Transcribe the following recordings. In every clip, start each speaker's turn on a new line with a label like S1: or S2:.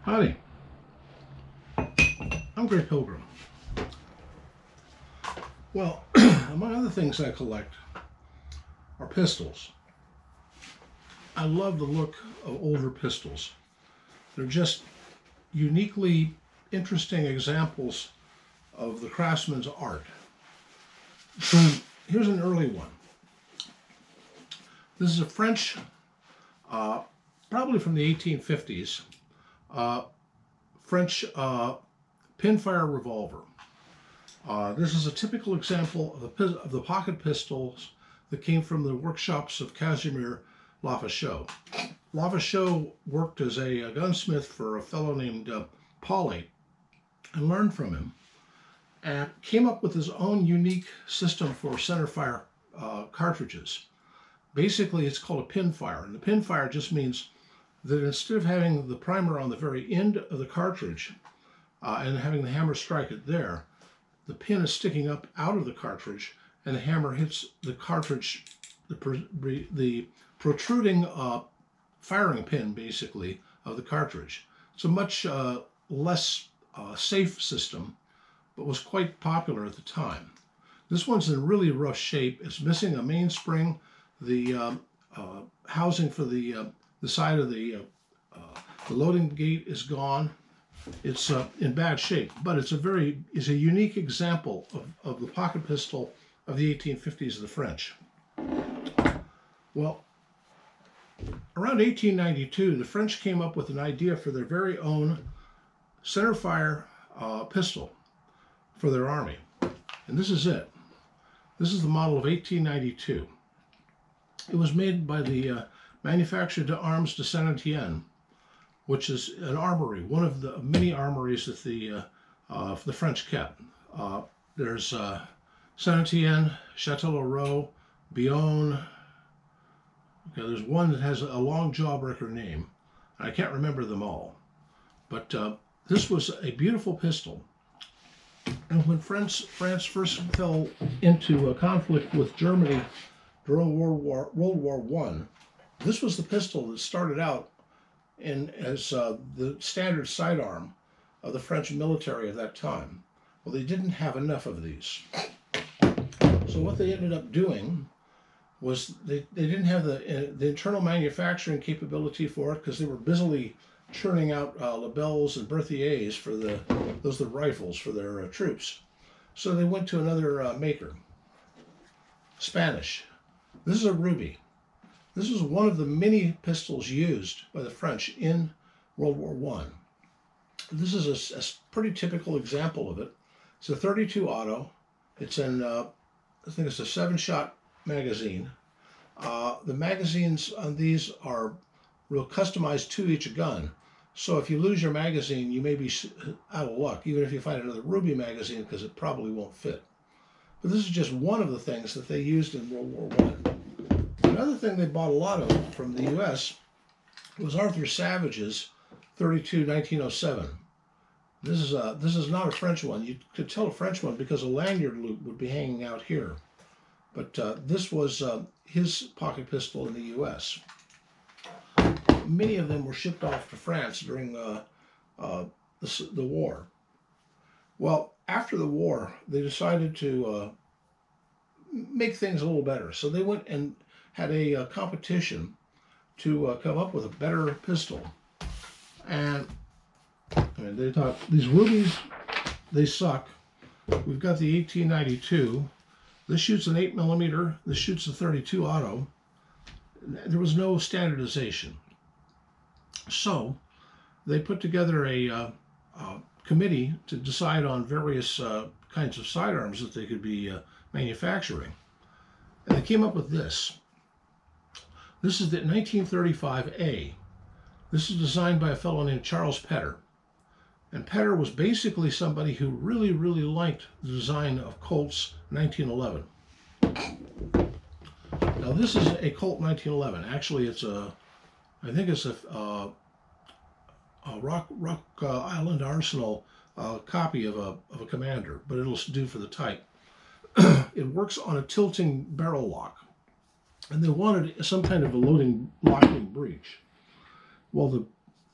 S1: Howdy, I'm Grey Pilgrim. Well, among other things I collect are pistols. I love the look of older pistols. They're just uniquely interesting examples of the craftsman's art. So here's an early one. This is a French, probably from the 1850s, French pinfire revolver. This is a typical example of the pocket pistols that came from the workshops of Casimir Lafachaux. Lafachaux worked as a gunsmith for a fellow named Pauly and learned from him and came up with his own unique system for centerfire cartridges. Basically, it's called a pinfire, and the pinfire just means that instead of having the primer on the very end of the cartridge and having the hammer strike it there, the pin is sticking up out of the cartridge and the hammer hits the cartridge, the protruding firing pin, basically, of the cartridge. It's a much less safe system, but was quite popular at the time. This one's in really rough shape. It's missing a mainspring. The housing for the side of the loading gate is gone. It's in bad shape, but it's a unique example of the pocket pistol of the 1850s of the French. Well, around 1892, the French came up with an idea for their very own centerfire pistol for their army, and this is it. This is the model of 1892. It was made by the Manufacture d'Armes de Saint-Étienne, which is an armory, one of the many armories that the French kept. There's Saint-Étienne, Châtellerault, Bayonne. Okay, there's one that has a long jawbreaker name. I can't remember them all. But this was a beautiful pistol. And when France first fell into a conflict with Germany during World War I, this was the pistol that started out as the standard sidearm of the French military of that time. Well, they didn't have enough of these. So what they ended up doing was they didn't have the internal manufacturing capability for it because they were busily churning out Lebels and Berthiers for those are the rifles for their troops. So they went to another maker, Spanish. This is a Ruby. This is one of the many pistols used by the French in World War I. This is a pretty typical example of it. It's a 32 auto. It's in, I think it's a 7-shot magazine. The magazines on these are real customized to each gun. So if you lose your magazine, you may be out of luck, even if you find another Ruby magazine, because it probably won't fit. But this is just one of the things that they used in World War I. Another thing they bought a lot of from the U.S. was Arthur Savage's 32 1907. This is not a French one. You could tell a French one because a lanyard loop would be hanging out here. But this was his pocket pistol in the U.S. Many of them were shipped off to France during the war. Well, after the war, they decided to make things a little better. So they went and had a competition to come up with a better pistol. And they thought, these Rubies, they suck. We've got the 1892. This shoots an 8mm. This shoots a 32 auto. There was no standardization. So they put together a committee to decide on various kinds of sidearms that they could be manufacturing. And they came up with this. This is the 1935A. This is designed by a fellow named Charles Petter. And Petter was basically somebody who really, really liked the design of Colt's 1911. Now this is a Colt 1911. Actually, I think it's a Rock Island Arsenal copy of a Commander, but it'll do for the type. It works on a tilting barrel lock. And they wanted some kind of a locking breech. Well, the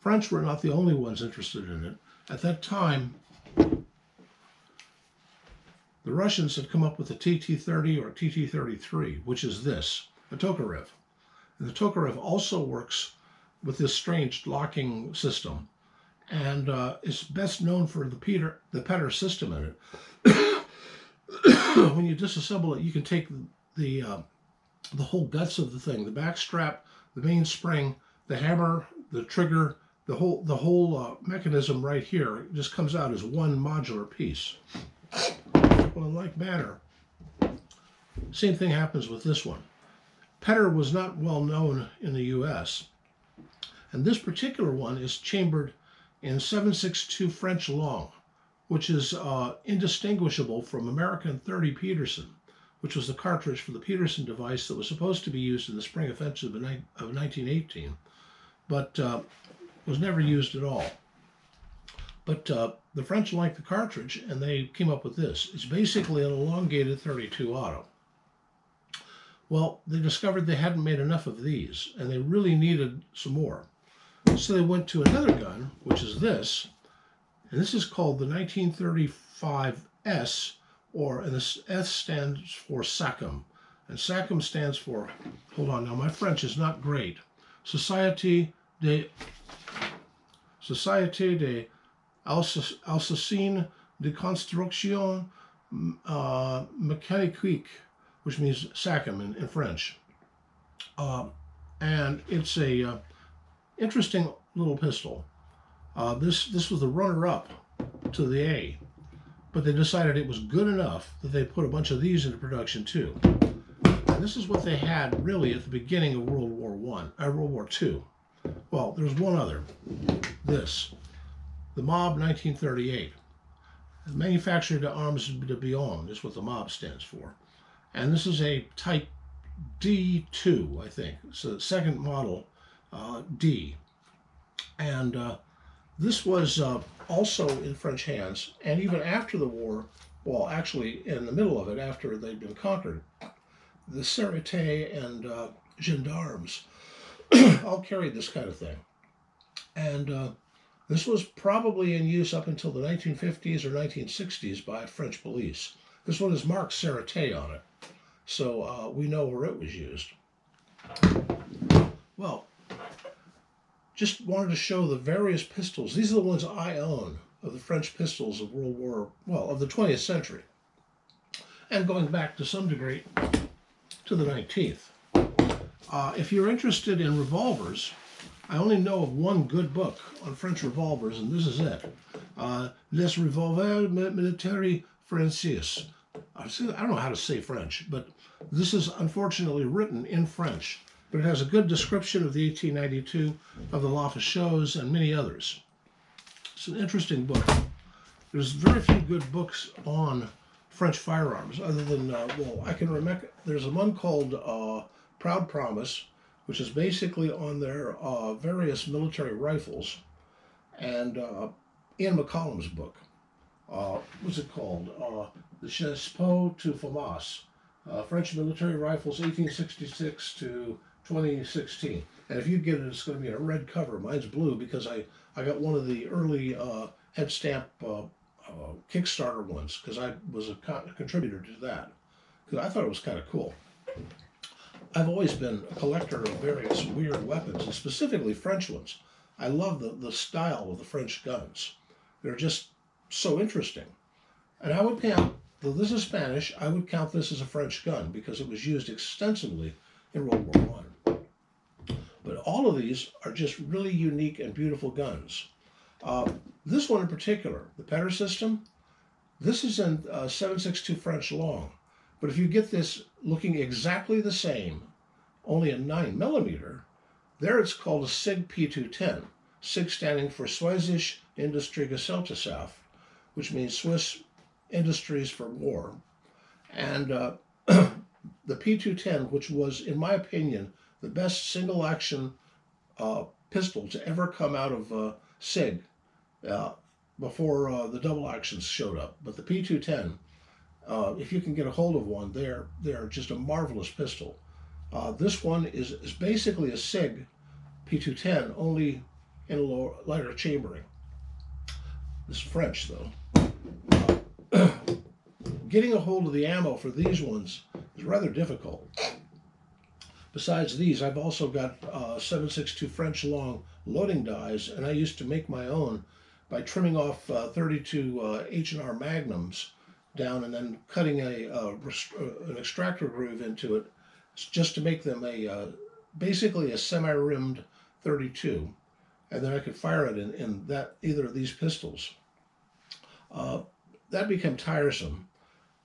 S1: French were not the only ones interested in it. At that time, the Russians had come up with the TT-30 or TT-33, which is this, a Tokarev. And the Tokarev also works with this strange locking system, and is best known for the Petter system in it. When you disassemble it, you can take the whole guts of the thing, the back strap, the main spring, the hammer, the trigger, the whole mechanism right here just comes out as one modular piece. Well, in like manner, same thing happens with this one. Petter was not well known in the U.S., and this particular one is chambered in 7.62 French long, which is indistinguishable from American 30 Peterson, which was the cartridge for the Peterson device that was supposed to be used in the spring offensive of 1918, but was never used at all. But the French liked the cartridge, and they came up with this. It's basically an elongated 32 auto. Well, they discovered they hadn't made enough of these, and they really needed some more. So they went to another gun, which is this, and this is called the 1935S, and this S stands for SACEM. And SACEM stands for, hold on now, my French is not great, Société de Alsacien de Construction Mécanique, which means SACEM in French. And it's a interesting little pistol. This was the runner-up to the A, but they decided it was good enough that they put a bunch of these into production too. And this is what they had really at the beginning of World War II. Well, there's one other. This, the Mob 1938. Manufactured d'Armes de Bion is what the Mob stands for. And this is a Type D2, I think. So the second model, D. And this was also in French hands, and even after the war, well, actually in the middle of it, after they'd been conquered, the Sûreté and gendarmes all carried this kind of thing. And this was probably in use up until the 1950s or 1960s by French police. This one is marked Sûreté on it, so we know where it was used. Well, just wanted to show the various pistols. These are the ones I own of the French pistols of of the 20th century. And going back to some degree to the 19th. If you're interested in revolvers, I only know of one good book on French revolvers, and this is it. Les Revolvers Militaires Français. I don't know how to say French, but this is unfortunately written in French. But it has a good description of the 1892, of the La Fachose, and many others. It's an interesting book. There's very few good books on French firearms, other than, I can remember, there's one called Proud Promise, which is basically on their various military rifles, and Ian McCollum's book. What's it called? The Chassepot to Famas, French Military Rifles, 1866 to 2016. And if you get it, it's going to be a red cover. Mine's blue because I got one of the early head stamp Kickstarter ones, because I was a contributor to that, because I thought it was kind of cool. I've always been a collector of various weird weapons, and specifically French ones. I love the style of the French guns. They're just so interesting. And I would count, though this is Spanish, I would count this as a French gun because it was used extensively in World War I. But all of these are just really unique and beautiful guns. This one in particular, the Petter system, this is in 7.62 French long. But if you get this looking exactly the same, only a 9mm, there it's called a SIG P210. SIG standing for Swedish Industriegesellschaft, which means Swiss Industries for War. And the P210, which was, in my opinion, the best single-action pistol to ever come out of SIG before the double actions showed up. But the P210, if you can get a hold of one, they're just a marvelous pistol. This one is basically a SIG P210, only and a lighter chambering. This is French, though. Getting a hold of the ammo for these ones is rather difficult. Besides these, I've also got 7.62 French long loading dies, and I used to make my own by trimming off 32 H&R Magnums down and then cutting an extractor groove into it just to make them basically a semi-rimmed 32, and then I could fire it in either of these pistols. That became tiresome,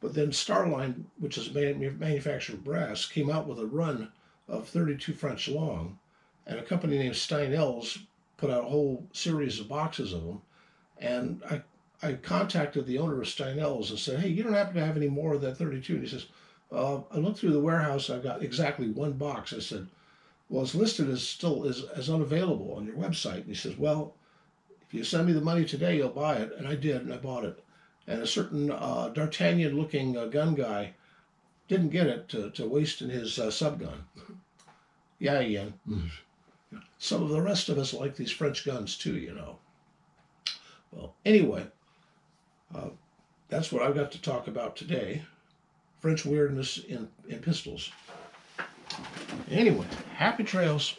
S1: but then Starline, which is manufactured brass, came out with a run of 32 French long, and a company named Steinells put out a whole series of boxes of them, and I contacted the owner of Steinells and said, hey, you don't happen to have any more of that 32? And he says, I looked through the warehouse, I've got exactly one box. I said, well, it's listed as unavailable on your website. And he says, well, if you send me the money today, you'll buy it. And I did, and I bought it. And a certain D'Artagnan-looking gun guy didn't get it to waste in his subgun. Yeah, Ian. Some of the rest of us like these French guns too, you know. Well, anyway, that's what I've got to talk about today. French weirdness in pistols. Anyway, happy trails.